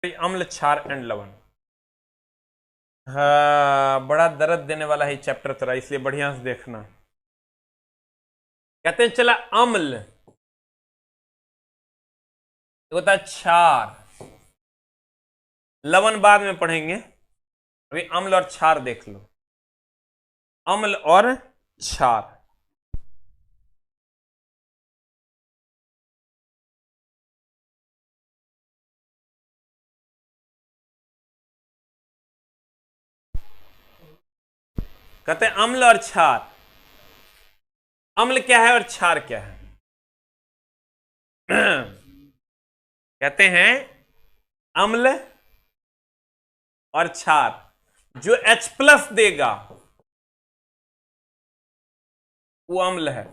अम्ल, क्षार एंड लवण। हाँ, बड़ा दर्द देने वाला है चैप्टर तेरा, इसलिए बढ़िया से देखना। कहते हैं चला अम्ल, होता है क्षार, लवण बाद में पढ़ेंगे, अभी अम्ल और क्षार देख लो। अम्ल और क्षार, कहते हैं अम्ल और क्षार। अम्ल क्या है और क्षार क्या है? कहते हैं अम्ल और क्षार, जो H+ देगा वो अम्ल है,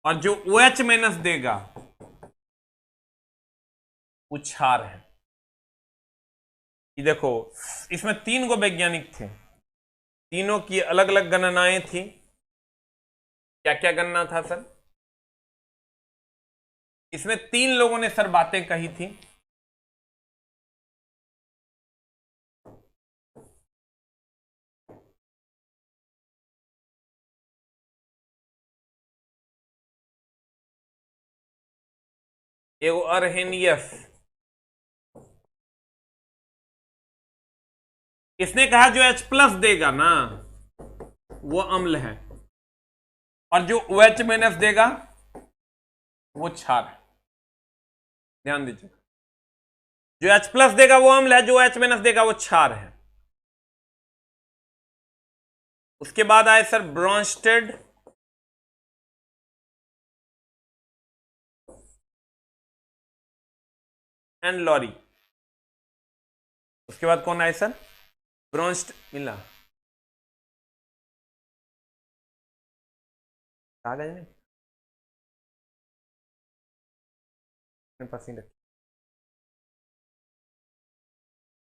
और जो OH- देगा वो क्षार है। ये देखो, इसमें 3 गो वैज्ञानिक थे, तीनों की अलग अलग गणनाएं थी। क्या क्या गणना था सर? इसमें 3 लोगों ने सर बातें कही थी। एगो अर्हेनियस, इसने कहा जो H+ देगा ना वो अम्ल है, और जो OH- देगा वो क्षार है। ध्यान दीजिए, जो H+ देगा वो अम्ल है, जो OH- देगा वो क्षार है। उसके बाद आए सर ब्रॉन्स्टेड एंड लॉरी। उसके बाद कौन आए सर? ब्रॉन्स्ट मिला कागज नहीं अपने पास ही रखिए।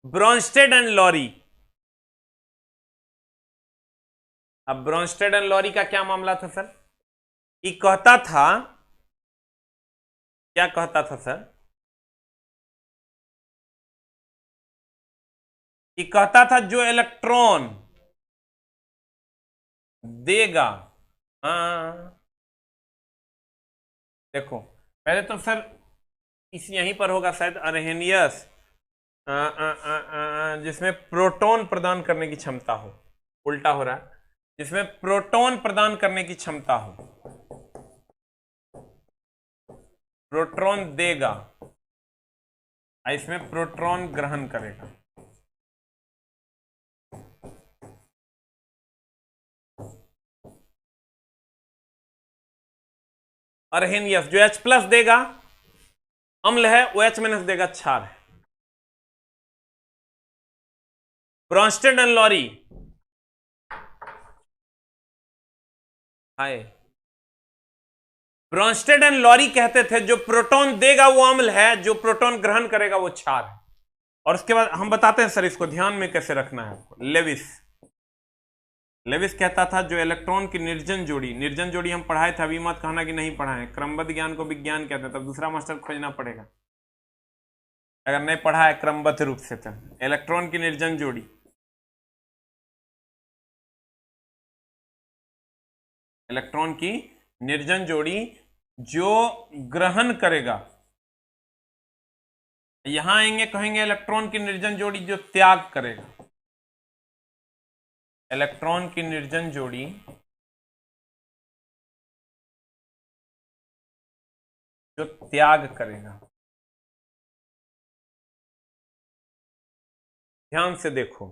Bronsted and Lowry. अब ब्रॉन्स्टेड एंड लॉरी का क्या मामला था सर? ये कहता था, क्या कहता था सर? ये कहता था जो इलेक्ट्रॉन देगा, हाँ देखो, पहले तो सर इस यहीं पर होगा शायद अर्हेनियस, जिसमें प्रोटॉन प्रदान करने की क्षमता हो। उल्टा हो रहा है, जिसमें प्रोटॉन प्रदान करने की क्षमता हो, प्रोटॉन देगा, इसमें प्रोटॉन ग्रहण करेगा। अर्हेनियस जो H+ देगा अम्ल है, OH- देगा क्षार है। ब्रॉन्स्टेड एंड लॉरी, हाय, ब्रॉन्स्टेड एंड लॉरी कहते थे जो प्रोटॉन देगा वो अम्ल है, जो प्रोटॉन ग्रहण करेगा वो क्षार है। और उसके बाद हम बताते हैं सर इसको ध्यान में कैसे रखना है आपको। लेविस, लेविस कहता था जो इलेक्ट्रॉन की निर्जन जोड़ी, निर्जन जोड़ी हम पढ़ाए थे, अभी मत कहना कि नहीं पढ़ाए, क्रमबद्ध ज्ञान को विज्ञान कहते हैं, तब दूसरा मास्टर खोजना पड़ेगा अगर नहीं पढ़ा है क्रमबद्ध रूप से। तो इलेक्ट्रॉन की निर्जन जोड़ी, इलेक्ट्रॉन की निर्जन जोड़ी जो ग्रहण करेगा, यहां आएंगे कहेंगे इलेक्ट्रॉन की निर्जन जोड़ी जो त्याग करेगा, इलेक्ट्रॉन की निर्जन जोड़ी जो त्याग करेगा। ध्यान से देखो,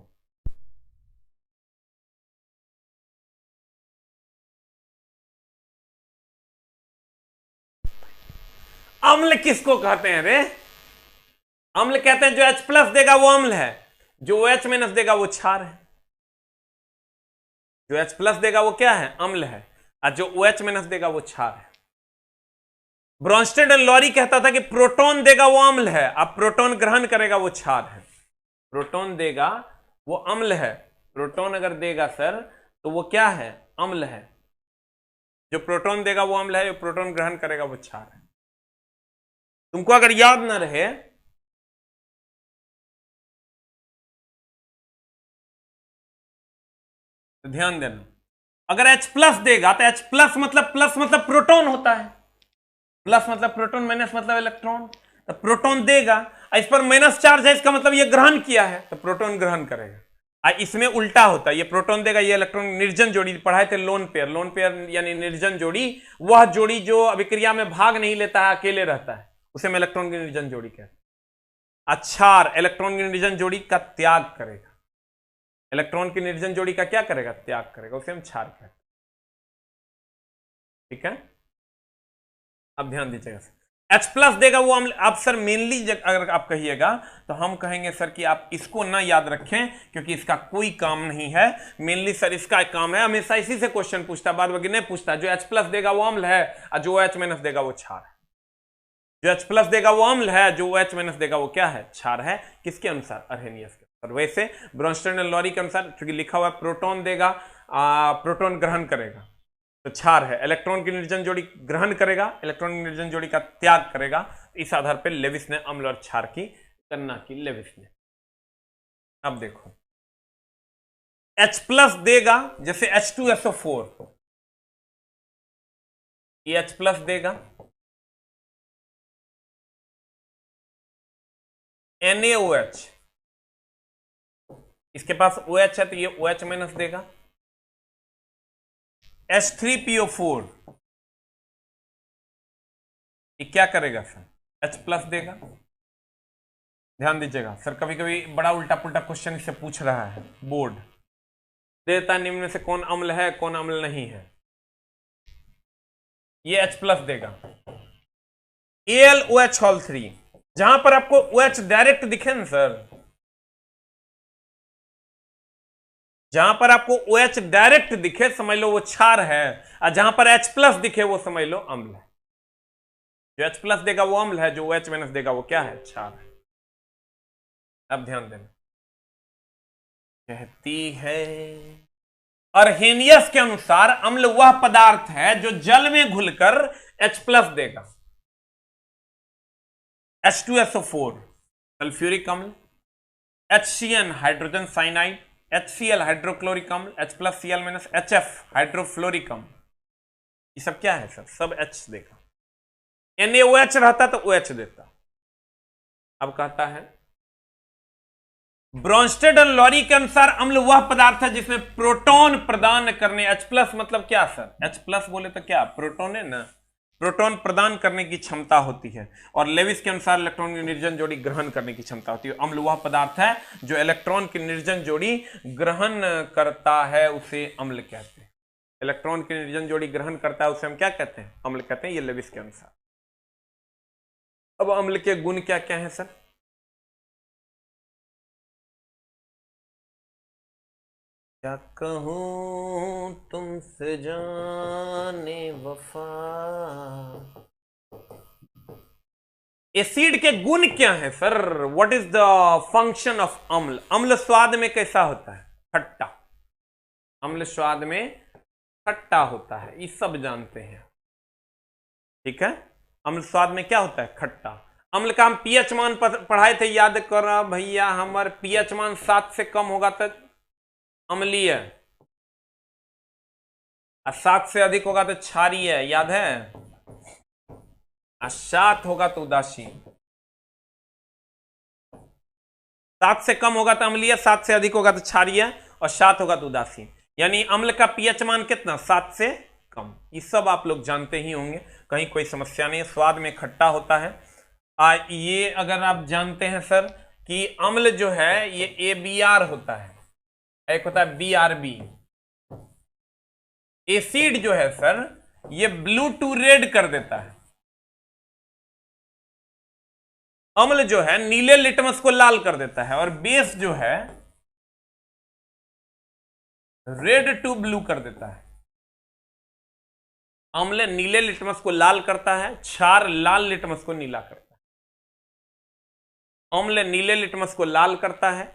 अम्ल किसको कहते हैं रे? अम्ल कहते हैं जो H+ देगा वो अम्ल है, जो OH- देगा वो क्षार है। जो H+ देगा वो क्या है? अम्ल है, और जो OH- देगा वो क्षार है। ब्रॉन्स्टेड एंड लॉरी कहता था कि प्रोटॉन देगा वो अम्ल है, अब प्रोटॉन ग्रहण करेगा वो क्षार है। प्रोटॉन देगा वो अम्ल है, प्रोटॉन अगर देगा सर तो वो क्या है? अम्ल है। जो प्रोटॉन देगा वो अम्ल है, जो प्रोटॉन ग्रहण करेगा वो क्षार है। तुमको अगर याद ना रहे तो ध्यान देना, अगर H प्लस देगा तो H प्लस मतलब प्रोटॉन होता है, प्लस मतलब प्रोटॉन, माइनस मतलब इलेक्ट्रॉन। तो प्रोटॉन देगा, इस पर माइनस चार्ज है, इसका मतलब ये ग्रहण किया है, तो प्रोटॉन ग्रहण करेगा। इसमें उल्टा होता है, ये प्रोटॉन देगा, ये इलेक्ट्रॉन। निर्जन जोड़ी पढ़ाए थे, लोन पेयर। लोन पेयर यानी निर्जन जोड़ी, वह जोड़ी जो अभिक्रिया में भाग नहीं लेता है, अकेले रहता है, उसे मैं इलेक्ट्रॉन की निर्जन जोड़ी कहता हूं। क्षार इलेक्ट्रॉन की निर्जन जोड़ी का त्याग करेगा, इलेक्ट्रॉन की निर्जन जोड़ी का क्या करेगा, त्याग करेगा, उसे हम क्षार कहते हैं। ठीक है, अब ध्यान दीजिएगा सर, H प्लस देगा वो अम्ल। आप सर मेनली अगर आप कहिएगा तो हम कहेंगे सर कि आप इसको ना याद रखें, क्योंकि इसका कोई काम नहीं है। मेनली सर इसका काम है, हमेशा इसी से क्वेश्चन पूछता है, बाद वगैरह नहीं पूछता। जो H प्लस देगा वो अम्ल है, और जो OH माइनस देगा वो क्षार है। जो H प्लस देगा वो अम्ल है, जो OH माइनस देगा वो क्या है, क्षार है। किसके अनुसार, अर्हेनियस के अनुसार। वैसे ब्रोंस्टेड एंड लॉरी के अनुसार, क्योंकि लिखा हुआ है प्रोटॉन देगा, प्रोटॉन ग्रहण करेगा तो क्षार है, इलेक्ट्रॉन की निर्जन जोड़ी ग्रहण करेगा, इलेक्ट्रॉन की निर्जन जोड़ी का त्याग करेगा। इस आधार पर लेविस ने अम्ल और क्षार की गणना की, लेविस ने। अब देखो, H प्लस देगा, जैसे H2SO4, ये H प्लस देगा, NaOH, इसके पास OH है तो ये OH माइनस देगा। H3PO4, ये क्या करेगा सर, H प्लस देगा। ध्यान दीजिएगा सर, कभी कभी बड़ा उल्टा पुल्टा क्वेश्चन इससे पूछ रहा है बोर्ड, देता निम्न में से कौन अम्ल है, कौन अम्ल नहीं है। ये H प्लस देगा। AlOH3, जहां पर आपको OH डायरेक्ट दिखे ना सर, जहां पर आपको OH डायरेक्ट दिखे समझ लो वो क्षार है, और जहां पर H प्लस दिखे वो समझ लो अम्ल है। जो H प्लस देगा वो अम्ल है, जो OH माइनस देगा वो क्या है, क्षार है। अब ध्यान देना, कहती है अर्हेनियस के अनुसार अम्ल वह पदार्थ है जो जल में घुलकर H प्लस देगा। H2SO4 सल्फ्यूरिक अम्ल, HCN hydrogen cyanide, HCl hydrochloric अम्ल, H plus Cl minus, HF hydrofluoric अम्ल, ये सब क्या है सर, सब H देगा। NaOH रहता तो OH देता। अब कहता है ब्रोंस्टेड और लॉरी के अनुसार अम्ल वह पदार्थ है जिसमें प्रोटॉन प्रदान करने, H प्लस मतलब क्या सर, H प्लस बोले तो क्या, प्रोटॉन है ना, प्रोटॉन प्रदान करने की क्षमता होती है। और लेविस के अनुसार इलेक्ट्रॉन की निर्जन जोड़ी ग्रहण करने की क्षमता होती है। अम्ल वह पदार्थ है जो इलेक्ट्रॉन की निर्जन जोड़ी ग्रहण करता है, उसे अम्ल कहते हैं। इलेक्ट्रॉन की निर्जन जोड़ी ग्रहण करता है उसे हम क्या कहते हैं, अम्ल कहते हैं, ये लेविस के अनुसार। अब अम्ल के गुण क्या क्या है सर, क्या कहूं तुमसे जाने वफा। एसिड के गुण क्या है sir, what is the function of अम्ल। अम्ल स्वाद में कैसा होता है, खट्टा। अम्ल स्वाद में खट्टा होता है, ये सब जानते हैं। ठीक है, अम्ल स्वाद में क्या होता है, खट्टा। अम्ल का हम पीएच मान पढ़ाए थे, याद करो भैया, हमारे पीएच मान 7 से कम होगा तो अम्लीय, और 7 से अधिक होगा तो क्षारीय, याद है। 7 होगा तो उदासीन, 7 से कम होगा तो अम्लीय, 7 से अधिक होगा तो क्षारीय, और 7 होगा तो उदासीन। यानी अम्ल का पीएच मान कितना, 7 से कम। ये सब आप लोग जानते ही होंगे, कहीं कोई समस्या नहीं है। स्वाद में खट्टा होता है। ये अगर आप जानते हैं सर कि अम्ल जो है ये ABR होता है, एक होता है BRB। एसिड जो है सर ये ब्लू टू रेड कर देता है, अम्ल जो है नीले लिटमस को लाल कर देता है, और बेस जो है रेड टू ब्लू कर देता है। अम्ल नीले लिटमस को लाल करता है, क्षार लाल लिटमस को नीला करता है। अम्ल नीले लिटमस को लाल करता है,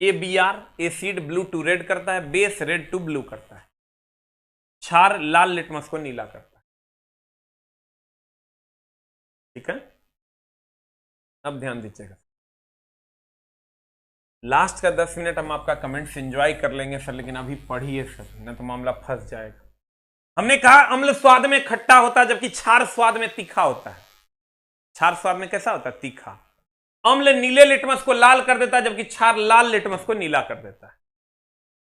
ABR acid blue to red करता है, बेस रेड टू ब्लू करता है, क्षार लाल लिटमस को नीला करता है। ठीक है, अब ध्यान दीजिएगा। लास्ट का 10 मिनट हम आपका कमेंट्स एंजॉय कर लेंगे सर, लेकिन अभी पढ़िए सर, न तो मामला फंस जाएगा। हमने कहा अम्ल स्वाद में खट्टा होता है जबकि क्षार स्वाद में तीखा होता है। क्षार स्वाद में कैसा होता है? तीखा। अम्ल नीले लिटमस को लाल कर देता है जबकि क्षार लाल लिटमस को नीला कर देता है।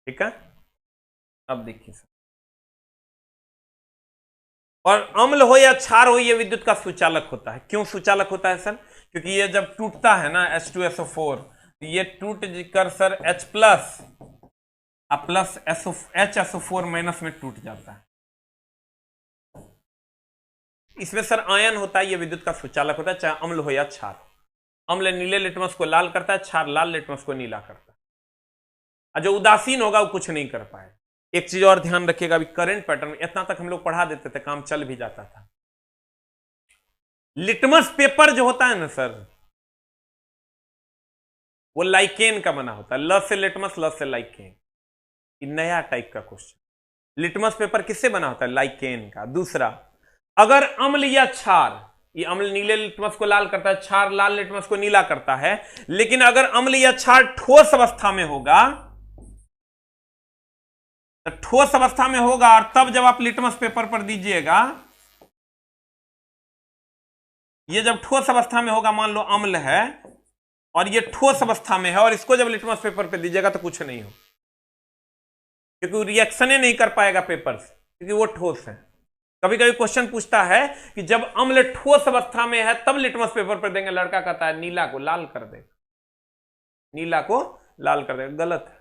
ठीक है, अब देखिए सर, और अम्ल हो या क्षार हो, यह विद्युत का सुचालक होता है। क्यों सुचालक होता है सर? क्योंकि ये जब टूटता है ना H2SO4, ये टूट कर sir H plus HSO4 minus में टूट जाता है। इसमें सर आयन होता है, ये विद्युत का सुचालक होता है, चाहे अम्ल हो या क्षार। अम्ल नीले लिटमस को लाल करता है, क्षार लाल लिटमस को नीला करता है। और जो उदासीन होगा वो कुछ नहीं कर पाएगा। एक चीज और ध्यान रखिएगा, अभी करंट पैटर्न इतना तक हम लोग पढ़ा देते थे, काम चल भी जाता था। लिटमस पेपर जो होता है ना सर, वो लाइकेन का बना होता है। ल से लिटमस, ल से लाइकेन। नया टाइप का क्वेश्चन। लिटमस पेपर किससे बना होता है? लाइकेन का। दूसरा, अगर अम्ल या क्षार, ये अम्ल नीले लिटमस को लाल करता है, क्षार लाल लिटमस को नीला करता है, लेकिन अगर अम्ल या क्षार ठोस अवस्था में होगा, तो ठोस अवस्था में होगा, और तब जब आप लिटमस पेपर पर दीजिएगा, ये जब ठोस अवस्था में होगा, मान लो अम्ल है और ये ठोस अवस्था में है, और इसको जब लिटमस पेपर पर दीजिएगा तो कुछ नहीं हो, क्योंकि रिएक्शन नहीं कर पाएगा पेपर से, क्योंकि वो ठोस है। कभी कभी क्वेश्चन पूछता है कि जब अम्ल ठोस अवस्था में है तब लिटमस पेपर पर देंगे, लड़का कहता है नीला को लाल कर देगा, नीला को लाल कर देगा। गलत है,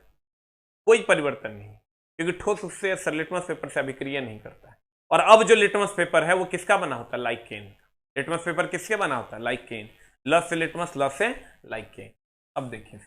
कोई परिवर्तन नहीं, क्योंकि ठोस उससे सर लिटमस पेपर से अभिक्रिया नहीं करता है। और अब जो लिटमस पेपर है वो किसका बना होता है? लाइकेन का। लिटमस पेपर किसके बना होता है? लाइकेन। ल से लिटमस, ल से लाइकेन। अब देखिए,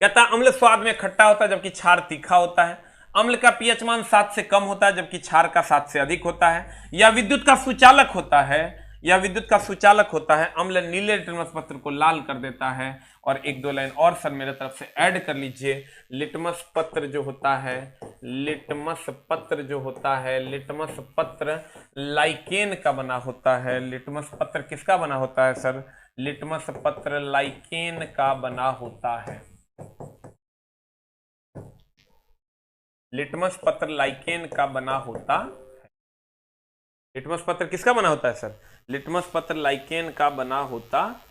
कहता है अम्ल स्वाद में खट्टा होता है जबकि क्षार तीखा होता है। अम्ल का पीएच मान 7 से कम होता है जबकि क्षार का 7 से अधिक होता है। यह विद्युत का सुचालक होता है, यह विद्युत का सुचालक होता है। अम्ल नीले लिटमस पत्र को लाल कर देता है। और एक दो लाइन और सर मेरे तरफ से ऐड कर लीजिए। लिटमस पत्र जो होता है, लिटमस पत्र जो होता है, लिटमस पत्र लाइकेन का बना होता है। लिटमस पत्र किसका बना होता है सर? लिटमस पत्र लाइकेन का बना होता है। लिटमस पत्र लाइकेन का बना होता है। लिटमस पत्र किसका बना होता है सर? लिटमस पत्र लाइकेन का बना होता है।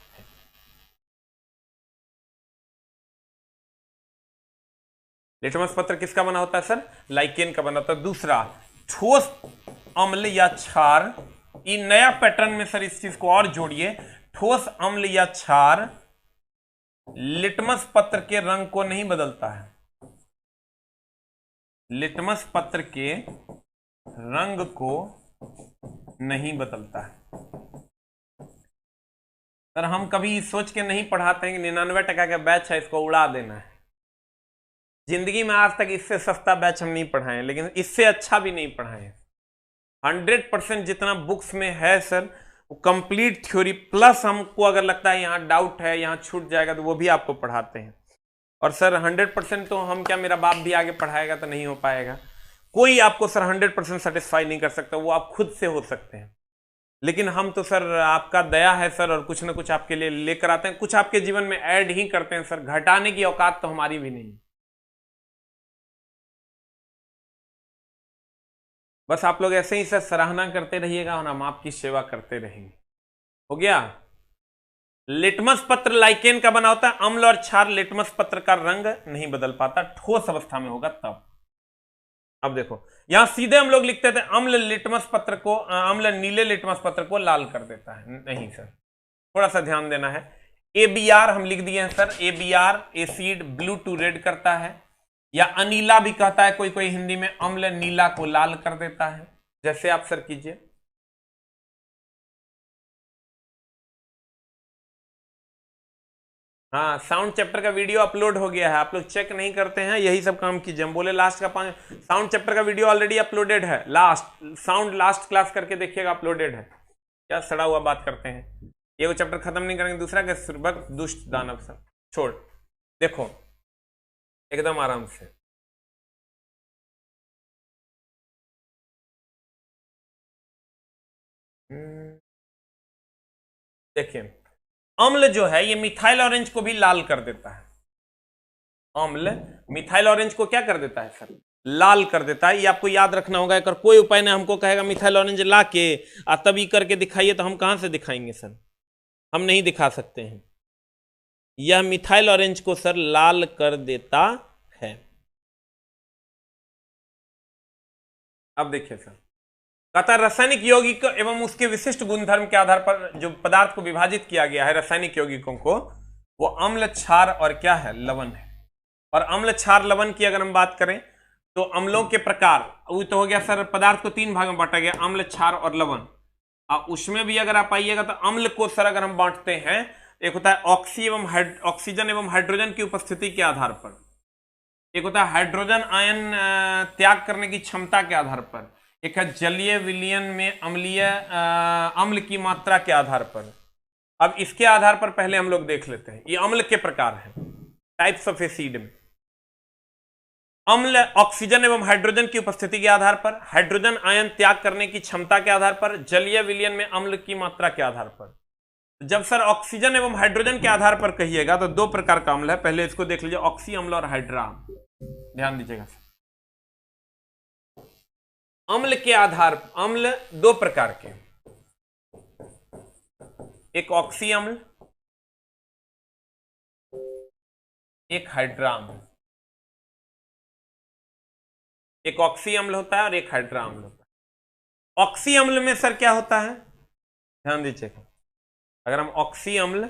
लिटमस पत्र किसका बना होता है सर? लाइकेन का बना होता है। दूसरा, ठोस अम्ल या क्षार, ये नया पैटर्न में सर इस चीज को और जोड़िए। ठोस अम्ल या क्षार लिटमस पत्र के रंग को नहीं बदलता है। लिटमस पत्र के रंग को नहीं बदलता है। सर हम कभी सोच के नहीं पढ़ाते हैं कि 99% का बैच है, इसको उड़ा देना है। जिंदगी में आज तक इससे सस्ता बैच हम नहीं पढ़ाए, लेकिन इससे अच्छा भी नहीं पढ़ाए। 100% जितना बुक्स में है सर, वो कंप्लीट थ्योरी प्लस हमको अगर लगता है यहाँ डाउट है, यहाँ छूट जाएगा, तो वो भी आपको पढ़ाते हैं। और सर 100% तो हम क्या, मेरा बाप भी आगे पढ़ाएगा तो नहीं हो पाएगा। कोई आपको सर 100% सेटिस्फाई नहीं कर सकता, वो आप खुद से हो सकते हैं। लेकिन हम तो सर आपका दया है सर, और कुछ ना कुछ आपके लिए लेकर आते हैं, कुछ आपके जीवन में ऐड ही करते हैं सर। घटाने की औकात तो हमारी भी नहीं। बस आप लोग ऐसे ही सर सराहना करते रहिएगा और हम आपकी सेवा करते रहेंगे। हो गया। लिटमस पत्र लाइकेन का बना होता है। अम्ल और क्षार लिटमस पत्र का रंग नहीं बदल पाता, ठोस अवस्था में होगा तब। अब देखो, यहां सीधे हम लोग लिखते थे अम्ल लिटमस पत्र को, अम्ल नीले लिटमस पत्र को लाल कर देता है। नहीं सर, थोड़ा सा ध्यान देना है। ABR हम लिख दिए हैं sir. ABR acid blue to red करता है, या अनीला भी कहता है कोई कोई हिंदी में। अम्ल नीला को लाल कर देता है, जैसे आप सर कीजिए। हाँ, साउंड चैप्टर का वीडियो अपलोड हो गया है, आप लोग चेक नहीं करते हैं, यही सब काम कीजिए। हम बोले लास्ट का 5 साउंड चैप्टर का वीडियो ऑलरेडी अपलोडेड है। लास्ट साउंड लास्ट क्लास करके देखिएगा, अपलोडेड है। क्या सड़ा हुआ बात करते हैं, ये वो चैप्टर खत्म नहीं करेंगे, दूसरा के सुरभक्त दुष्ट दानव सब छोड़। देखो एकदम आराम से, देखिए अम्ल जो है ये मिथाइल ऑरेंज को भी लाल कर देता है। अम्ल मिथाइल ऑरेंज को क्या कर देता है सर? लाल कर देता है। ये आपको याद रखना होगा। अगर कोई उपाय ने हमको कहेगा मिथाइल ऑरेंज ला के तभी करके दिखाइए, तो हम कहां से दिखाएंगे सर? हम नहीं दिखा सकते हैं। यह मिथाइल ऑरेंज को सर लाल कर देता है। अब देखिए सर, कहता है रासायनिक यौगिक एवं उसके विशिष्ट गुणधर्म के आधार पर जो पदार्थ को विभाजित किया गया है रासायनिक यौगिकों को, वो अम्ल, क्षार और क्या है? लवण है। और अम्ल, क्षार, लवण की अगर हम बात करें तो अम्लों के प्रकार, वो तो हो गया सर, पदार्थ को 3 भाग में बांटा गया, अम्ल, क्षार और लवण। उसमें भी अगर आप आइएगा तो अम्ल को सर अगर हम बांटते हैं, एक होता है ऑक्सीजन एवं हाइड्रोजन की उपस्थिति के आधार पर, एक होता है हाइड्रोजन आयन त्याग करने की क्षमता के आधार पर, एक है जलीय विलयन में अम्लीय अम्ल की मात्रा के आधार पर। अब इसके आधार पर पहले हम लोग देख लेते हैं। ये अम्ल के प्रकार हैं, टाइप्स ऑफ एसिड में। अम्ल ऑक्सीजन एवं हाइड्रोजन की उपस्थिति के आधार पर, हाइड्रोजन आयन त्याग करने की क्षमता के आधार पर, जलीय विलयन में अम्ल की मात्रा के आधार पर। जब सर ऑक्सीजन एवं हाइड्रोजन के आधार पर कहिएगा तो 2 प्रकार का अम्ल है। पहले इसको देख लीजिए, ऑक्सी अम्ल और हाइड्रा अम्ल। ध्यान दीजिएगा सर, अम्ल के आधार पर अम्ल 2 प्रकार के, एक ऑक्सी अम्ल, एक हाइड्रा अम्ल। एक ऑक्सी अम्ल होता है और एक हाइड्रा अम्ल होता है। ऑक्सी अम्ल में सर क्या होता है? ध्यान दीजिएगा, अगर हम ऑक्सी अम्ल,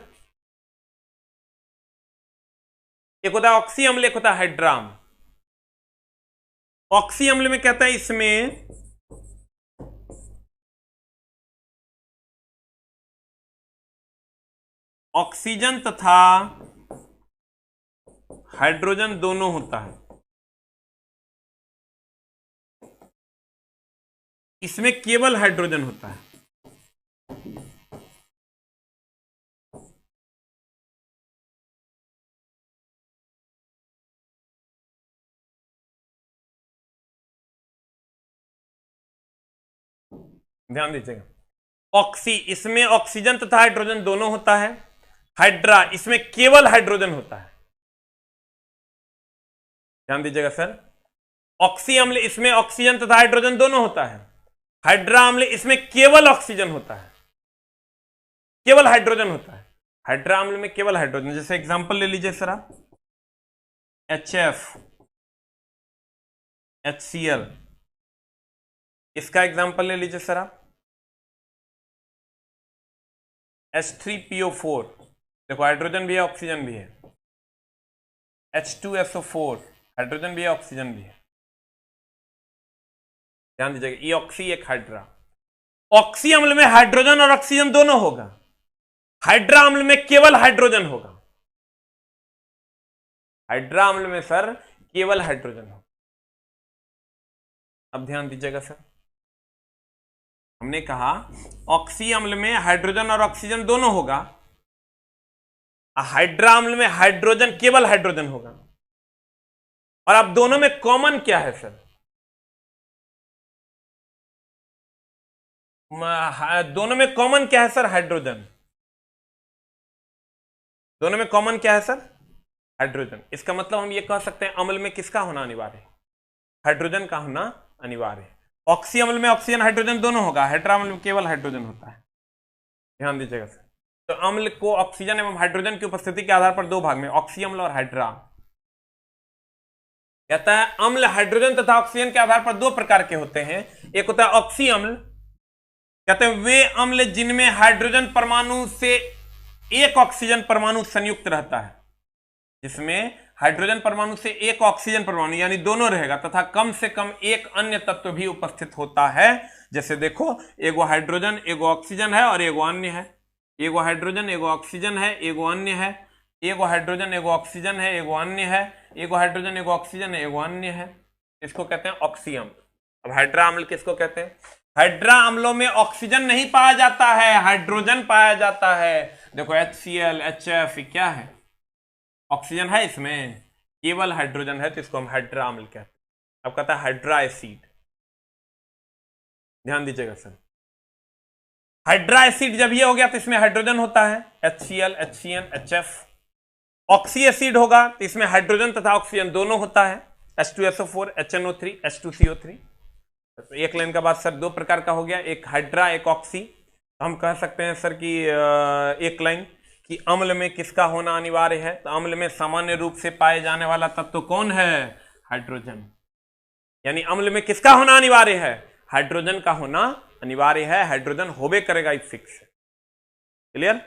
एक होता है ऑक्सी अम्ल, एक होता है हाइड्रा अम्ल। ऑक्सी अम्ल में कहता है इसमें ऑक्सीजन तथा हाइड्रोजन दोनों होता है। इसमें केवल हाइड्रोजन होता है। ध्यान दीजिएगा, ऑक्सी इसमें ऑक्सीजन तथा हाइड्रोजन दोनों होता है। हाइड्रा इसमें केवल हाइड्रोजन होता है। ध्यान दीजिएगा सर, ऑक्सी अम्ल इसमें ऑक्सीजन तथा हाइड्रोजन दोनों होता है। हाइड्रा अम्ल इसमें केवल ऑक्सीजन होता है, केवल हाइड्रोजन होता है। हाइड्रा अम्ल में केवल हाइड्रोजन। जैसे एग्जांपल ले लीजिए सर आप, HF, HCl, इसका एग्जांपल ले लीजिए सर आप, H3PO4, देखो हाइड्रोजन भी है ऑक्सीजन भी है। H2SO4, हाइड्रोजन भी है ऑक्सीजन भी है। ध्यान दीजिएगा, ये ऑक्सी एक हाइड्रा। ऑक्सी अम्ल में हाइड्रोजन और ऑक्सीजन दोनों होगा, हाइड्रा अम्ल में केवल हाइड्रोजन होगा। हाइड्रा अम्ल में सर केवल हाइड्रोजन होगा। अब ध्यान दीजिएगा सर, हमने कहा ऑक्सी अम्ल में हाइड्रोजन और ऑक्सीजन दोनों होगा, हाइड्रा अम्ल में हाइड्रोजन केवल हाइड्रोजन होगा। और अब दोनों में कॉमन क्या है सर? दोनों में कॉमन क्या है सर? हाइड्रोजन। दोनों में कॉमन क्या है सर? हाइड्रोजन। इसका मतलब हम ये कह सकते हैं अम्ल में किसका होना अनिवार्य है? हाइड्रोजन का होना अनिवार्य है। ऑक्सी अम्ल में ऑक्सीजन हाइड्रोजन दोनों होगा, हाइड्रा अम्ल में केवल हाइड्रोजन होता है। ध्यान दीजिएगा सर, तो अम्ल को ऑक्सीजन एवं हाइड्रोजन की उपस्थिति के आधार पर 2 भाग में, ऑक्सी अम्ल और हाइड्रा। कहता है अम्ल हाइड्रोजन तथा ऑक्सीजन के आधार पर 2 प्रकार के होते हैं। एक होता है ऑक्सी अम्ल, कहते हैं वे अम्ल जिनमें हाइड्रोजन परमाणु से एक ऑक्सीजन परमाणु संयुक्त रहता है, जिसमें हाइड्रोजन परमाणु से एक ऑक्सीजन परमाणु यानी दोनों रहेगा तथा कम से कम एक अन्य तत्व भी उपस्थित होता है। जैसे देखो, एगो हाइड्रोजन एगो ऑक्सीजन है और एगो अन्य है, एगो हाइड्रोजन एगो ऑक्सीजन है एगो अन्य है, एगो हाइड्रोजन एगो ऑक्सीजन है एगो अन्य है, एगो हाइड्रोजन एगो ऑक्सीजन है एगो अन्य है। इसको कहते हैं ऑक्सी अम्ल। अब हाइड्रा अम्ल किसको कहते हैं? हाइड्रा अम्लों में ऑक्सीजन नहीं पाया जाता है, हाइड्रोजन पाया जाता है। देखो HCl, HF क्या है? ऑक्सीजन है इसमें, केवल हाइड्रोजन है, तो इसको हम हाइड्रा अम्ल कहते हैं। अब कहता है हाइड्रा एसिड। ध्यान दीजिएगा सर, हाइड्रा एसिड जब ये हो गया तो इसमें हाइड्रोजन होता है, HCl, HCN, HF। Oxy acid होगा तो इसमें हाइड्रोजन तथा ऑक्सीजन दोनों होता है, H2SO4, HNO3, H2CO3। तो एक लाइन का बात सर दो प्रकार का हो गया, एक हाइड्रा एक ऑक्सी। तो हम कह सकते हैं सर कि एक लाइन कि अम्ल में किसका होना अनिवार्य है, तो अम्ल में सामान्य रूप से पाए जाने वाला तत्व तो कौन है, हाइड्रोजन। यानी अम्ल में किसका होना अनिवार्य है, हाइड्रोजन का होना अनिवार्य है, हाइड्रोजन होबे करेगा, इस फिक्स। क्लियर।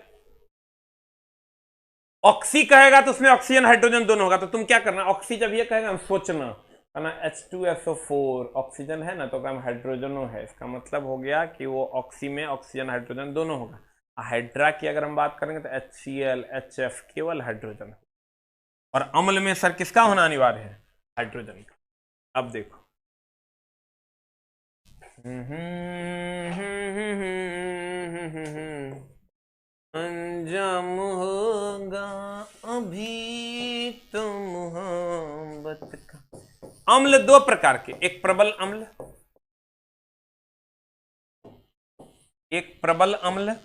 ऑक्सी कहेगा तो उसमें ऑक्सीजन हाइड्रोजन दोनों होगा, तो तुम क्या करना, ऑक्सी जब ये कहेगा सोचना ना H2SO4 ऑक्सीजन है ना, तो काम हाइड्रोजनों है, इसका मतलब हो गया कि वो ऑक्सी में ऑक्सीजन हाइड्रोजन दोनों होगा। हाइड्रा की अगर हम बात करेंगे तो HCl, HF केवल हाइड्रोजन। और अम्ल में सर किसका होना अनिवार्य है, हाइड्रोजन का। अब देखो अंजाम होगा अभी तो मोहब्बत का। अम्ल दो प्रकार के, एक प्रबल अम्ल, एक प्रबल अम्ल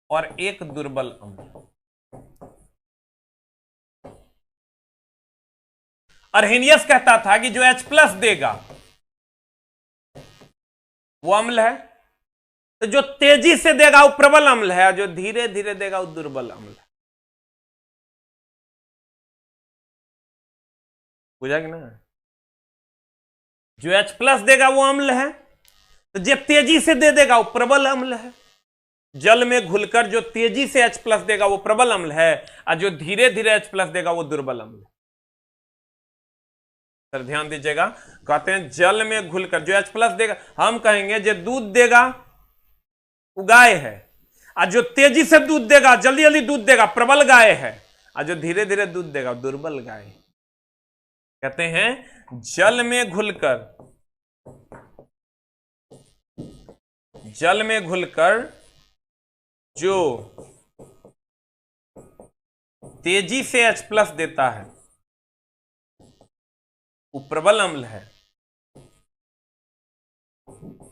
और एक दुर्बल अम्ल। अर्हेनियस कहता था कि जो H+ देगा वो अम्ल है, तो जो तेजी से देगा वो प्रबल अम्ल है, और जो धीरे धीरे देगा वो दुर्बल अम्ल है। बुझा कि ना। जो H+ देगा वो अम्ल है, तो जो तेजी से दे देगा वो प्रबल अम्ल है। जल में घुलकर जो तेजी से H+ देगा वो प्रबल अम्ल है, और जो धीरे धीरे H+ देगा वो दुर्बल अम्ल है। सर ध्यान दीजिएगा, कहते हैं जल में घुलकर जो H+ देगा, हम कहेंगे जो दूध देगा वो गाय है, और जो तेजी से दूध देगा, जल्दी जल्दी दूध देगा, प्रबल गाय है, और जो धीरे धीरे दूध देगा दुर्बल गाय। कहते हैं जल में घुलकर जो तेजी से H+ देता है वो प्रबल अम्ल है,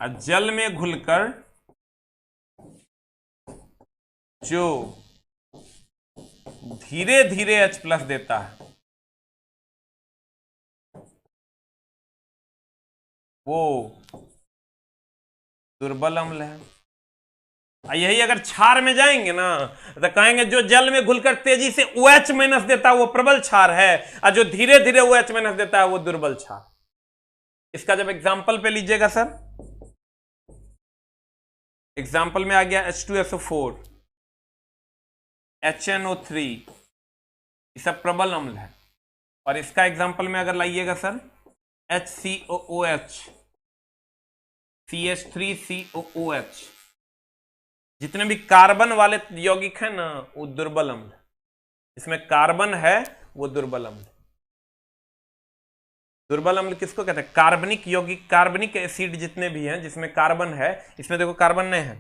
और जल में घुलकर जो धीरे धीरे H+ देता है वो दुर्बल अम्ल है। यही अगर क्षार में जाएंगे ना तो कहेंगे जो जल में घुलकर तेजी से OH- देता है वो प्रबल क्षार है, और जो धीरे धीरे OH- देता है वो दुर्बल क्षार। इसका जब एग्जाम्पल पे लीजिएगा सर, एग्जाम्पल में आ गया H2SO4, HNO3, ये सब प्रबल अम्ल है। और इसका एग्जाम्पल में अगर लाइएगा सर HCOOH, CH3COOH, जितने भी कार्बन वाले यौगिक है ना वो दुर्बल अम्ल, इसमें कार्बन है वो दुर्बल अम्ल। दुर्बल अम्ल किसको कहते हैं, कार्बनिक यौगिक, कार्बनिक एसिड जितने भी हैं जिसमें कार्बन है, इसमें देखो कार्बन नहीं है,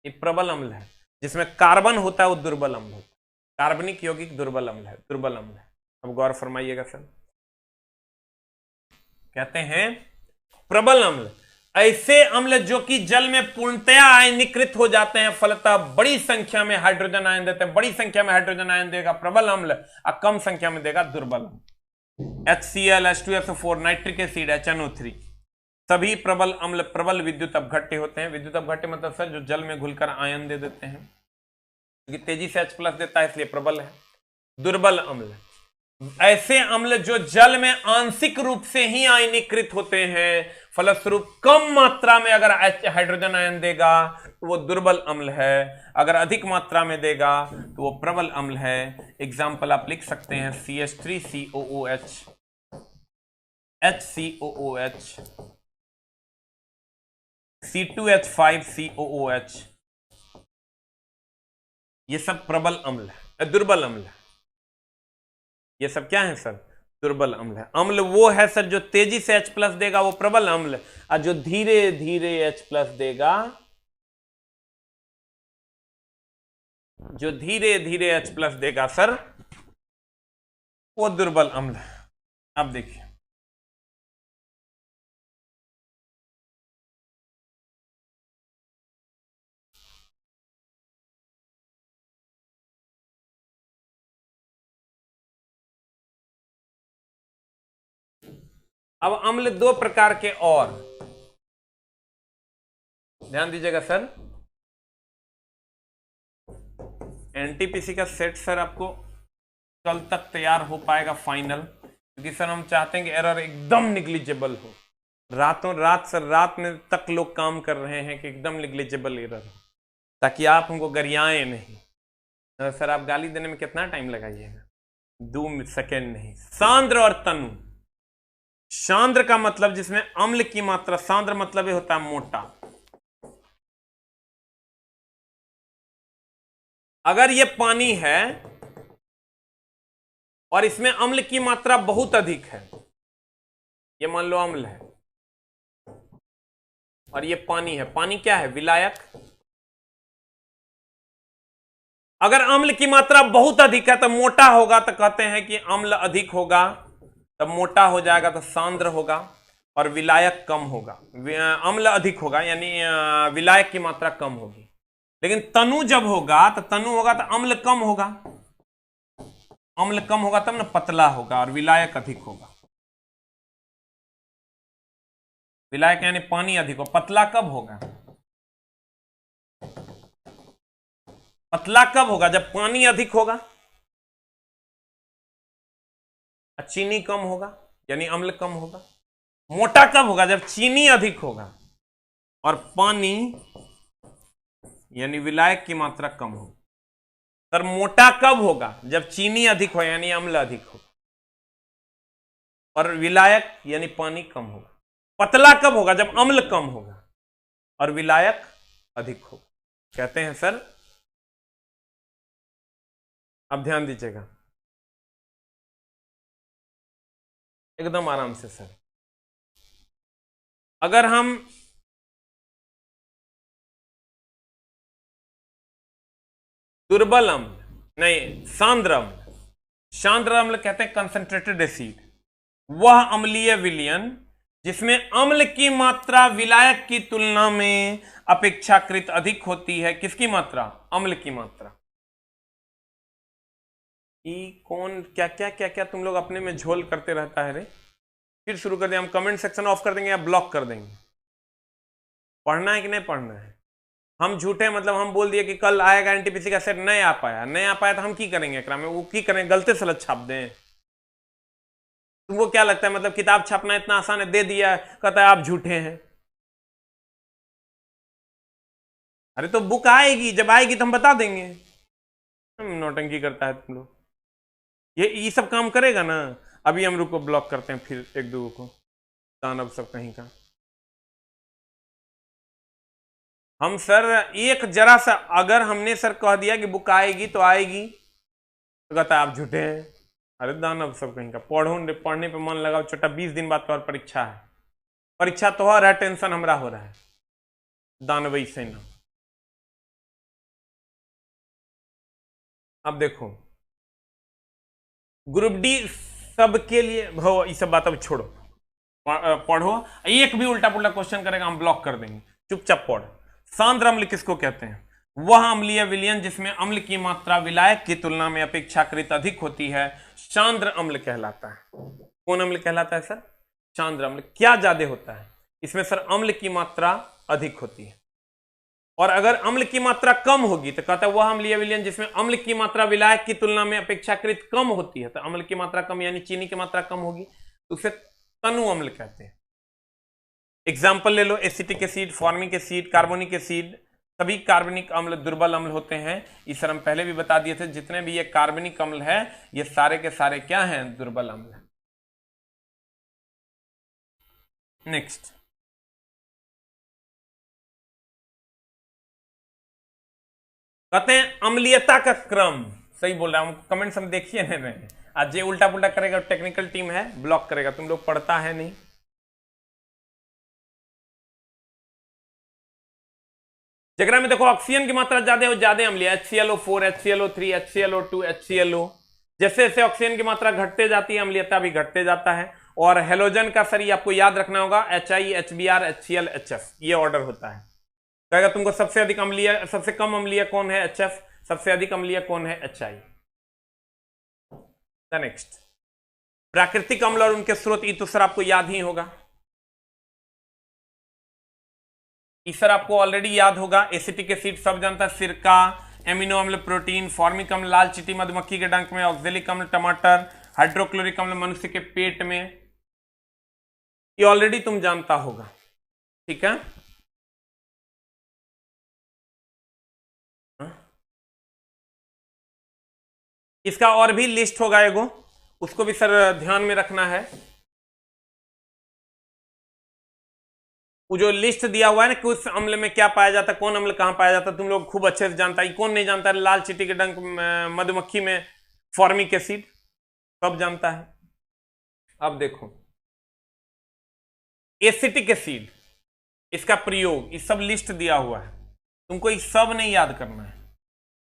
ये प्रबल अम्ल है। जिसमें कार्बन होता है वो दुर्बल अम्ल होता है, कार्बनिक यौगिक दुर्बल अम्ल है, दुर्बल अम्ल है। अब गौर फरमाइएगा सर, कहते हैं प्रबल अम्ल ऐसे अम्ल जो कि जल में पूर्णतया आयनीकृत हो जाते हैं, फलतः बड़ी संख्या में हाइड्रोजन आयन देते हैं, बड़ी संख्या में हाइड्रोजन आयन देगा प्रबल अम्ल, और कम संख्या में देगा दुर्बल अम्ल। HCl, H2SO4, nitric acid, HNO3 सभी प्रबल अम्ल प्रबल विद्युत अपघट्य होते हैं। विद्युत अपघट्य मतलब सर जो जल में घुलकर आयन दे देते हैं, क्योंकि तेजी से H+ देता है इसलिए प्रबल है। दुर्बल अम्ल ऐसे अम्ल जो जल में आंशिक रूप से ही आयनीकृत होते हैं, फलस्वरूप कम मात्रा में अगर हाइड्रोजन आयन देगा तो वो दुर्बल अम्ल है, अगर अधिक मात्रा में देगा तो वो प्रबल अम्ल है। एग्जाम्पल आप लिख सकते हैं CH3COOH, HCOOH, C2H5COOH, ये सब प्रबल अम्ल है, दुर्बल अम्ल है। ये सब क्या है सर, दुर्बल अम्ल है। अम्ल वो है सर जो तेजी से H+ देगा वो प्रबल अम्ल, और जो धीरे धीरे H+ देगा, जो धीरे धीरे H+ देगा सर वो दुर्बल अम्ल है। अब देखिए अब अम्ल दो प्रकार के और, ध्यान दीजिएगा सर। एनटीपीसी का सेट सर आपको कल तक तैयार हो पाएगा फाइनल, क्योंकि सर हम चाहते हैं कि एरर एकदम निग्लिजिबल हो। रातों रात सर, रात में तक लोग काम कर रहे हैं कि एकदम निग्लिजिबल एरर हो, ताकि आप हमको गरियाएं नहीं। सर आप गाली देने में कितना टाइम लगाइएगा? 2 सेकेंड नहीं। सांद्र और तनु। सांद्र का मतलब जिसमें अम्ल की मात्रा, सांद्र मतलब ये होता है मोटा। अगर ये पानी है और इसमें अम्ल की मात्रा बहुत अधिक है, ये मान लो अम्ल है और ये पानी है, पानी क्या है? विलायक। अगर अम्ल की मात्रा बहुत अधिक है तो मोटा होगा, तो कहते हैं कि अम्ल अधिक होगा, तब मोटा हो जाएगा तो सांद्र होगा, और विलायक कम होगा। अम्ल अधिक होगा यानी विलायक की मात्रा कम होगी। लेकिन तनु जब होगा तो अम्ल कम होगा, अम्ल कम होगा तब ना पतला होगा, और विलायक अधिक होगा। विलायक यानी पानी अधिक हो। पतला कब होगा? पतला कब होगा? जब पानी अधिक होगा, चीनी कम होगा यानी अम्ल कम होगा। मोटा कब होगा? जब चीनी अधिक होगा और पानी यानी विलायक की मात्रा कम होगी। तर मोटा कब होगा? जब चीनी अधिक हो यानी अम्ल अधिक हो, और विलायक यानी पानी कम होगा। पतला कब होगा? जब अम्ल कम होगा और विलायक अधिक होगा। कहते हैं सर, अब ध्यान दीजिएगा एकदम आराम से सर। अगर हम दुर्बल अम्ल नहीं, सांद्र अम्ल, सांद्र अम्ल कहते हैं कंसंट्रेटेड एसिड, वह अम्लीय विलयन जिसमें अम्ल की मात्रा विलायक की तुलना में अपेक्षाकृत अधिक होती है। किसकी मात्रा? अम्ल की मात्रा। कौन क्या क्या क्या क्या तुम लोग अपने में झोल करते रहता है रे? फिर शुरू कर दें हम, कमेंट सेक्शन ऑफ कर देंगे या ब्लॉक कर देंगे। पढ़ना है कि नहीं पढ़ना है? हम झूठे मतलब हम बोल दिए कि कल आएगा एनटीपीसी का सेट, नहीं आ पाया तो हम की करेंगे एकरा में? वो की करेंगे? गलती से छाप दें? तुमको क्या लगता है मतलब किताब छापना इतना आसान है? दे दिया, कहता है आप झूठे हैं। अरे तो बुक आएगी, जब आएगी तो हम बता देंगे। नौटंकी करता है तुम लोग, ये सब काम करेगा ना। अभी हम रुको ब्लॉक करते हैं फिर एक दो को, दानव सब कहीं का। हम सर एक जरा सा अगर हमने सर कह दिया कि बुक आएगी तो आएगी, तो कहता है आप झूठे हैं। अरे दानव सब कहीं का, पढ़ने पे मन लगाओ छोटा। 20 दिन बाद तो और परीक्षा है, परीक्षा तो हो रहा है, टेंशन हमरा हो रहा है। दानवई सेना। अब देखो ग्रुप डी सबके लिए भो, ये सब बात अब छोड़ो, पढ़ो। एक भी उल्टा पुल्टा क्वेश्चन करेगा हम ब्लॉक कर देंगे, चुपचाप पढ़। सांद्र अम्ल किसको कहते हैं? वह अम्लीय विलयन जिसमें अम्ल की मात्रा विलायक की तुलना में अपेक्षाकृत अधिक होती है, सांद्र अम्ल कहलाता है। कौन अम्ल कहलाता है सर? सांद्र अम्ल। क्या ज्यादा होता है इसमें सर? अम्ल की मात्रा अधिक होती है। और अगर अम्ल की मात्रा कम होगी तो कहता है वह अम्लीय विलयन जिसमें अम्ल की मात्रा विलायक की तुलना में अपेक्षाकृत कम होती है। तो अम्ल की मात्रा कम यानी चीनी की मात्रा कम होगी, तो उसे तनु अम्ल कहते हैं। एग्जाम्पल ले लो, acetic acid, formic acid, carbonic acid, सभी कार्बनिक अम्ल दुर्बल अम्ल होते हैं। इस हम पहले भी बता दिए थे, जितने भी ये कार्बनिक अम्ल है ये सारे के सारे क्या हैं? दुर्बल अम्ल है। नेक्स्ट, कहते हैं अम्लीयता का क्रम। सही बोल रहा हूं, कमेंट्स हम देखिए नहीं। आज ये उल्टा पुल्टा करेगा टेक्निकल टीम है, ब्लॉक करेगा। तुम लोग पढ़ता है नहीं। जगरा में देखो ऑक्सीजन की मात्रा ज्यादा हो, ज्यादा अम्लीय, HClO4, HClO3, HClO2, HClO। जैसे जैसे ऑक्सीजन की मात्रा घटते जाती है अम्लीयता भी घटते जाता है। और हेलोजन का सर आपको याद रखना होगा, HI, HBr, HCl, HF, ये ऑर्डर होता है। कहेगा तुमको सबसे अधिक अम्लीय, सबसे कम अम्लीय कौन है? HF। सबसे अधिक अम्लीय कौन है? HI। नेक्स्ट, प्राकृतिक अम्ल और उनके स्रोत, ई तो सर आपको याद ही होगा, ई सर आपको ऑलरेडी याद होगा। एसिटिक एसिड सब जानता है, सिरका, एमिनो अम्ल, प्रोटीन, फॉर्मिक अम्ल लाल चींटी मधुमक्खी के डंक में, ऑक्जेलिक अम्ल टमाटर, हाइड्रोक्लोरिक अम्ल मनुष्य के पेट में, ये ऑलरेडी तुम जानता होगा, ठीक है। इसका और भी लिस्ट होगा एगो, उसको भी सर ध्यान में रखना है। वो जो लिस्ट दिया हुआ है ना कि उस अम्ल में क्या पाया जाता है, कौन अम्ल कहां पाया जाता है, तुम लोग खूब अच्छे से जानता है। कौन नहीं जानता है, लाल चींटी के डंक मधुमक्खी में फॉर्मिक एसिड, सब जानता है। अब देखो एसिटिक एसिड, इसका प्रयोग, ये सब लिस्ट दिया हुआ है, तुमको ये सब नहीं याद करना है।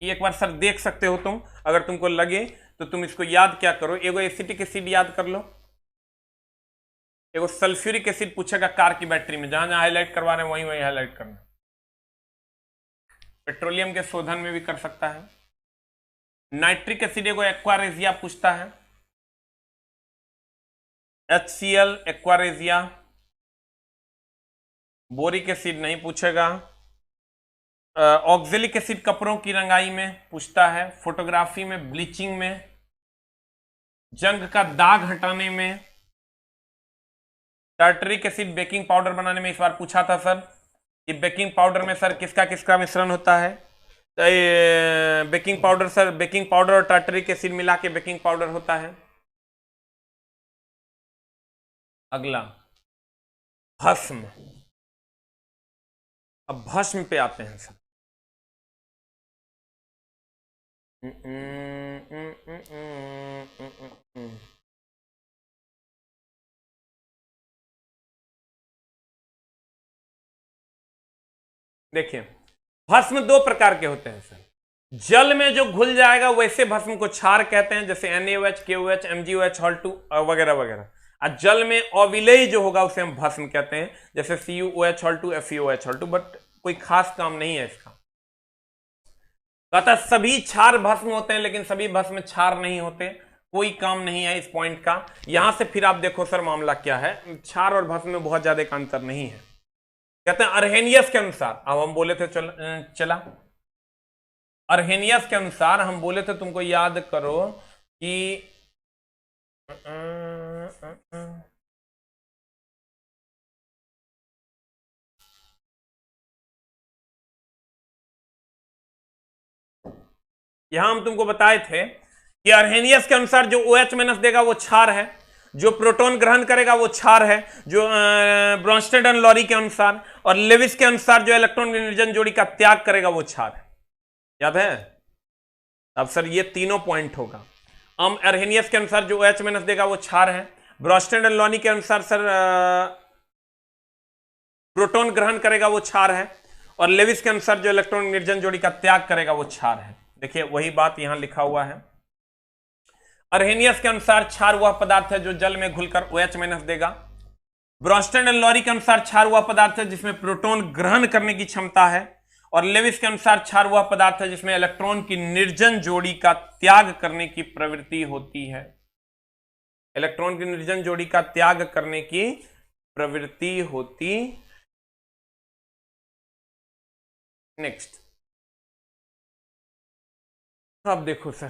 ये एक बार सर देख सकते हो तुम, अगर तुमको लगे तो तुम इसको याद क्या करो, एगो एसिटिक एसिड याद कर लो, एगो सल्फ्यूरिक एसिड पूछेगा कार की बैटरी में, जहां जहां हाईलाइट करवा रहे हैं वहीं वहीं हाईलाइट करना। पेट्रोलियम के शोधन में भी कर सकता है। नाइट्रिक एसिड एगो एक्वारेजिया पूछता है, HCl एक्वारेजिया। बोरिक एसिड नहीं पूछेगा। ऑक्जेलिक एसिड कपड़ों की रंगाई में पूछता है, फोटोग्राफी में, ब्लीचिंग में, जंग का दाग हटाने में, टार्टरिक एसिड बेकिंग पाउडर बनाने में। इस बार पूछा था सर, ये बेकिंग पाउडर में सर किसका किसका मिश्रण होता है, तो baking powder sir, baking powder और टार्टरिक एसिड मिला के बेकिंग पाउडर होता है। अगला भस्म, अब भस्म पे आते हैं सर। देखिए भस्म दो प्रकार के होते हैं सर। जल में जो घुल जाएगा वैसे भस्म को क्षार कहते हैं, जैसे NaOH, KOH, MgOH, Hal2 वगैरह वगैरह। और जल में अविलेय जो होगा उसे हम भस्म कहते हैं, जैसे CuOH, Hal2, FeOH, Hal2। But कोई खास काम नहीं है इसका। कहता सभी क्षार भस्म होते हैं, लेकिन सभी भस्म क्षार नहीं होते, कोई काम नहीं है इस पॉइंट का। यहां से फिर आप देखो सर मामला क्या है, क्षार और भस्म में बहुत ज्यादा का अंतर नहीं है। कहते हैं अर्हेनियस के अनुसार, अब हम बोले थे चला अर्हेनियस के अनुसार हम बोले थे, तुमको याद करो कि यहां हम तुमको बताए थे कि अर्हेनियस के अनुसार जो OH- देगा वो क्षार है, जो प्रोटॉन ग्रहण करेगा वो क्षार है, जो ब्रॉन्स्टेड एंड लॉरी के अनुसार, और लेविस के अनुसार जो इलेक्ट्रॉन निर्जन जोड़ी का त्याग करेगा वो क्षार है। याद है? अब सर ये तीनों पॉइंट होगा। अर्हेनियस के अनुसार जो OH- देगा वो क्षार है, ब्रॉन्स्टेड एंड लॉरी के अनुसार सर प्रोटॉन ग्रहण करेगा वो क्षार है, और लेविस के अनुसार जो इलेक्ट्रॉन निर्जन जोड़ी का त्याग करेगा वो क्षार है। देखिए वही बात यहां लिखा हुआ है। अर्हेनियस के अनुसार क्षार वह पदार्थ है जो जल में घुलकर OH- देगा। ब्रॉन्स्टेड एंड लॉरी के अनुसार क्षार वह पदार्थ है जिसमें प्रोटॉन ग्रहण करने की क्षमता है, और लेविस के अनुसार क्षार वह पदार्थ है जिसमें इलेक्ट्रॉन की निर्जन जोड़ी का त्याग करने की प्रवृत्ति होती है। इलेक्ट्रॉन की निर्जन जोड़ी का त्याग करने की प्रवृत्ति होती। नेक्स्ट, अब देखो सर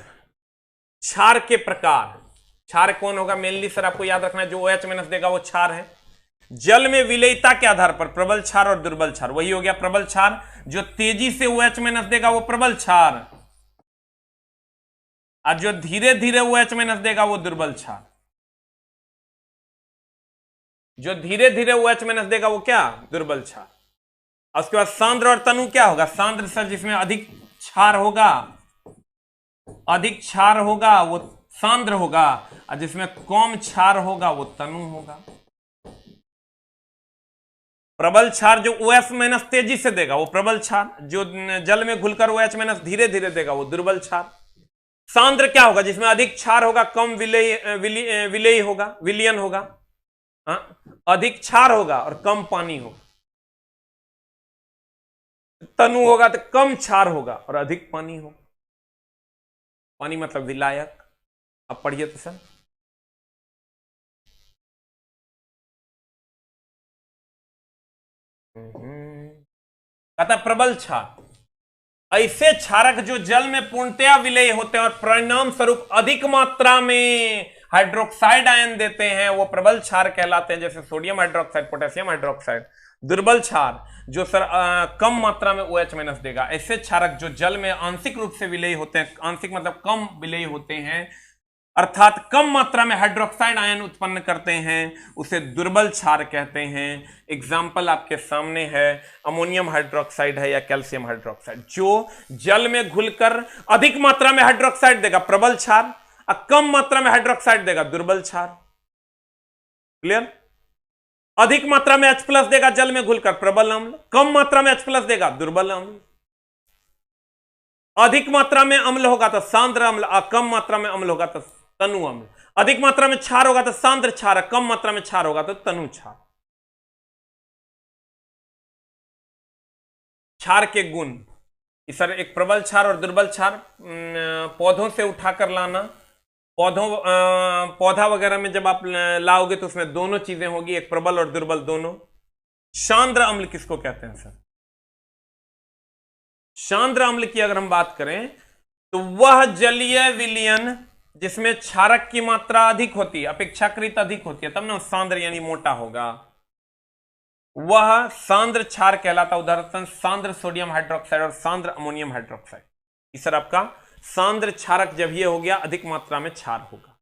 क्षार के प्रकार। क्षार कौन होगा मेनली सर आपको याद रखना है, जो OH- देगा वो क्षार है। जल में विलेयता के आधार पर प्रबल क्षार और दुर्बल क्षार, वही हो गया प्रबल क्षार। जो तेजी से OH- देगा वो प्रबल क्षार, और जो धीरे धीरे OH- देगा वो दुर्बल क्षार। जो धीरे धीरे OH- देगा वो क्या, दुर्बल क्षार। और उसके बाद सांद्र और तनु क्या होगा, सांद्र सर जिसमें अधिक क्षार होगा, अधिक क्षार होगा वो सांद्र होगा, और जिसमें कम क्षार होगा वो तनु होगा। प्रबल क्षार जो OH- तेजी से देगा वो प्रबल क्षार, जो जल में घुलकर OH- धीरे धीरे देगा वो दुर्बल क्षार। सांद्र क्या होगा, जिसमें अधिक क्षार होगा, कम विलेय होगा, विलियन होगा। अधिक क्षार होगा और कम पानी होगा। तनु होगा तो कम क्षार होगा और अधिक पानी होगा। पानी मतलब विलायक। अब पढ़िए तो सर, कहता प्रबल क्षार, ऐसे क्षारक जो जल में पूर्णतया विलय होते हैं और परिणाम स्वरूप अधिक मात्रा में हाइड्रोक्साइड आयन देते हैं, वो प्रबल क्षार कहलाते हैं, जैसे सोडियम हाइड्रोक्साइड, पोटेशियम हाइड्रोक्साइड। दुर्बल क्षार जो कम मात्रा में OH- देगा। ऐसे क्षारक जो जल में आंशिक रूप से विलय होते हैं, आंशिक मतलब कम विलय होते हैं, अर्थात कम मात्रा में हाइड्रोक्साइड आयन उत्पन्न करते हैं, उसे दुर्बल क्षार कहते हैं। एग्जाम्पल आपके सामने है, अमोनियम हाइड्रोक्साइड है या कैल्शियम हाइड्रोक्साइड, जो जल में घुलकर अधिक मात्रा में हाइड्रोक्साइड देगा, प्रबल क्षार, और कम मात्रा में हाइड्रोक्साइड देगा, दुर्बल क्षार। क्लियर? अधिक मात्रा में H+ देगा जल में घुलकर, प्रबल अम्ल, कम मात्रा में H+ देगा, दुर्बल अम्ल। अधिक मात्रा में अम्ल होगा तो सांद्र अम्ल, और कम मात्रा में अम्ल होगा तो तनु अम्ल। अधिक मात्रा में क्षार होगा तो सांद्र क्षार, कम मात्रा में क्षार होगा तो तनु क्षार। क्षार के गुण, सर एक प्रबल क्षार और दुर्बल क्षार पौधों से उठाकर लाना, पौधा वगैरह में जब आप लाओगे तो उसमें दोनों चीजें होगी, एक प्रबल और दुर्बल दोनों। सांद्र अम्ल किसको कहते हैं सर? सांद्र अम्ल की अगर हम बात करें तो वह जलीय विलयन जिसमें क्षारक की मात्रा अधिक होती है, अपेक्षाकृत अधिक होती है, तब ना सांद्र यानी मोटा होगा, वह सांद्र क्षार कहलाता। उदाहरण सांद्र सोडियम हाइड्रोक्साइड और सांद्र अमोनियम हाइड्रोक्साइड। इस सर आपका सांद्र क्षारक जब ये हो गया, अधिक मात्रा में क्षार होगा।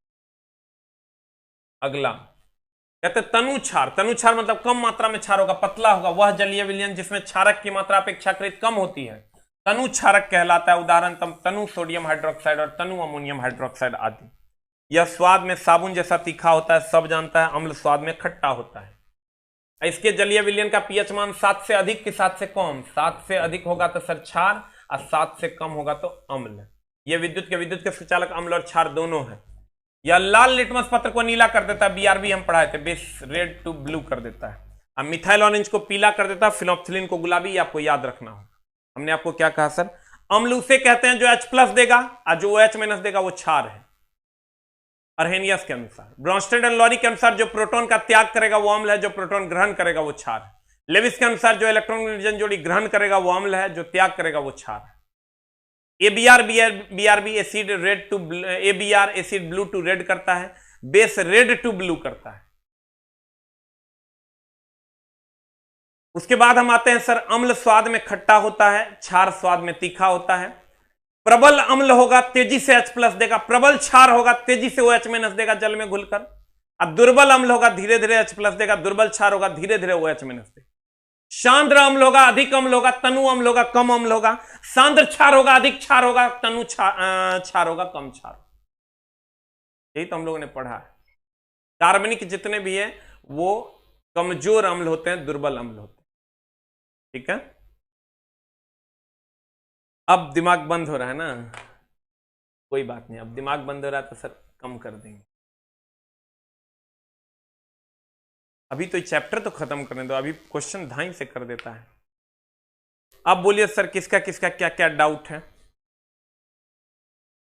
अगला कहते तनु क्षार। तनु क्षार मतलब कम मात्रा में क्षार होगा, पतला होगा, वह जलीय विलयन जिसमें क्षारक की मात्रा अपेक्षाकृत कम होती है, तनु क्षारक कहलाता है। उदाहरण तनु सोडियम हाइड्रोक्साइड और तनु अमोनियम हाइड्रोक्साइड आदि। यह स्वाद में साबुन जैसा तीखा होता है, सब जानता है। अम्ल स्वाद में खट्टा होता है। इसके जलीय विलयन का पीएच मान 7 से अधिक कि 7 से कम? 7 से अधिक होगा तो सर क्षार, और 7 से कम होगा तो अम्ल। यह विद्युत के सुचालक अम्ल और क्षार दोनों है। यह लाल लिटमस पत्र को नीला कर देता है, BRB हम पढ़ाए थे, बेस रेड टू ब्लू कर देता है। अब मिथाइल ऑरेंज को पीला कर देता है, फिनोप्थिलीन को गुलाबी, आपको याद रखना हो। हमने आपको क्या कहा सर? अम्ल उसे कहते हैं जो H+ देगा, और जो OH- देगा वो क्षार है। अर्हेनियस के अनुसार, ब्रॉन्स्टेड एंड लॉरी के अनुसार जो प्रोटॉन का त्याग करेगा वो अम्ल है, जो प्रोटॉन ग्रहण करेगा वो क्षार है। लेविस के अनुसार जो इलेक्ट्रॉन नियोजन जोड़ी ग्रहण करेगा वो अम्ल है, जो त्याग करेगा वो क्षार है। BRB acid red to ABR acid blue to red करता है, बेस रेड टू ब्लू करता है। उसके बाद हम आते हैं सर, अम्ल स्वाद में खट्टा होता है, क्षार स्वाद में तीखा होता है। प्रबल अम्ल होगा तेजी से H+ देगा, प्रबल क्षार होगा तेजी से OH- देगा जल में घुलकर। अब दुर्बल अम्ल होगा धीरे धीरे H+ देगा, दुर्बल क्षार होगा धीरे धीरे OH- देगा। सांद्र अम्ल होगा अधिक अम्ल होगा, तनु अम्ल होगा कम अम्ल होगा। सांद्र क्षार होगा अधिक क्षार होगा, तनु क्षार होगा कम क्षार। यही तो हम लोगों ने पढ़ा है। कार्बनिक जितने भी है वो कमजोर अम्ल होते हैं, दुर्बल अम्ल होते हैं। ठीक है, अब दिमाग बंद हो रहा है ना? कोई बात नहीं, अब दिमाग बंद हो रहा है तो सर कम कर देंगे। अभी तो चैप्टर तो खत्म करने दो, अभी क्वेश्चन धाई से कर देता है। अब बोलिए सर किसका किसका क्या क्या डाउट है?